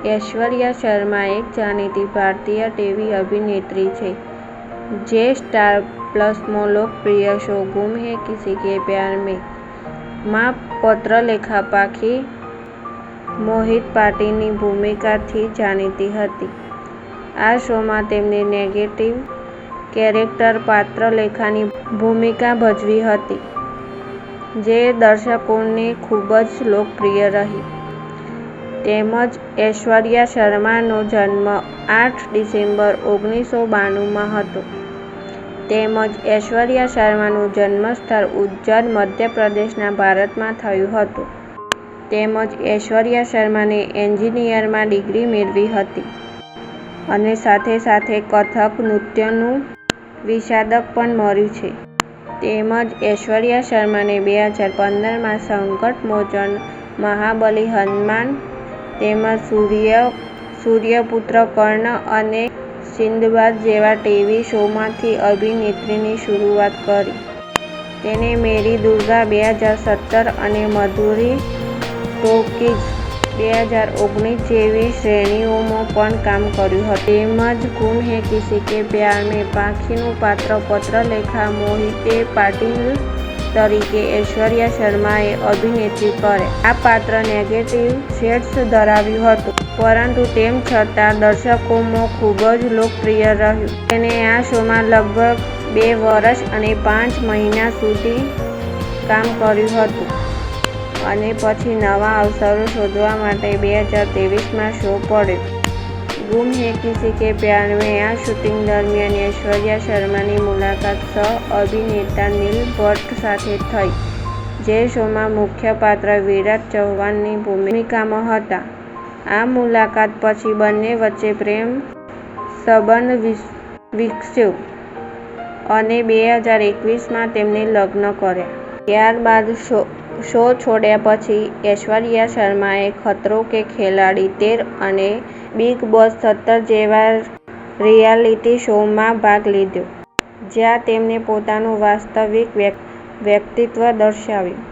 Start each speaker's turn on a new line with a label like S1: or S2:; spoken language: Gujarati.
S1: ऐश्वर्या शर्मा एक जानीती भारतीय टीवी अभिनेत्री है जे स्टार प्लस में लोकप्रिय शो गुम है किसी के प्यार में માં પત્રલેખા પાખી મોહિત પાટીની ભૂમિકાથી જાણીતી હતી। આ શોમાં તેમણે નેગેટિવ કેરેક્ટર પાત્રલેખાની ભૂમિકા ભજવી હતી, જે દર્શકોને ખૂબ જ લોકપ્રિય રહી। તેમજ ऐश्वर्या શર્માનો જન્મ 8 ડિસેમ્બર 1992માં હતો। તેમજ ऐश्वर्या શર્માનું જન્મસ્થળ ઉજ્જૈન મધ્યપ્રદેશના ભારતમાં થયું હતું। તેમજ ऐश्वर्या શર્માને એન્જિનિયરમાં ડિગ્રી મેળવી હતી અને સાથે સાથે કથક નૃત્યનું વિશારદ પણ મળ્યું છે। તેમજ ऐश्वर्या શર્માને 2015માં સંકટ મોચન, મહાબલી, હનુમાન તેમજ સૂર્યપુત્ર, કર્ણ અને સિંદબાદ જેવા ટીવી શોમાંથી અભિનેત્રીની શરૂઆત કરી। તેણે મેરી દુર્ગા 2017 અને મધુરી ટોકીઝ 2019 જેવી શ્રેણીઓમાં પણ કામ કર્યું હતું। તેમજ ગુમ હૈ કિસી કે પ્યાર મેં પાખીનું પાત્ર પત્રલેખા મોહિતે પાટીલ તરીકે ऐश्वर्या શર્માએ અભિનય કરે। આ પાત્ર નેગેટિવ શેડ્સ ધરાવ્યું હતું, પરંતુ તેમ છતાં દર્શકોમાં ખૂબ જ લોકપ્રિય રહ્યું। તેણે આ શોમાં લગભગ 2 વર્ષ અને 5 મહિના સુધી કામ કર્યું હતું અને પછી નવા અવસરો શોધવા માટે 2023માં શો પડ્યો। ગુમ હૈ કિસી કે પ્યાર મેં આ શૂટિંગ દરમિયાન ऐश्वर्या શર્માની મુલાકાત સહ-અભિનેતા નીલ ભટ્ટ સાથે થઈ, જે શોમાં મુખ્ય પાત્ર વિરાટ ચૌહાણની ભૂમિકામાં હતા। આ મુલાકાત પછી બંને વચ્ચે પ્રેમ સંબંધ વિકસ્યો અને 2021માં તેમણે લગ્ન કર્યા। ત્યારબાદ શો છોડ્યા પછી ऐश्वर्या શર્માએ ખતરો કે ખિલાડી 13 અને બિગ બોસ 17 જેવા રિયાલિટી શોમાં ભાગ લીધો, જ્યાં તેમણે પોતાનું વાસ્તવિક વ્યક્તિત્વ દર્શાવ્યું।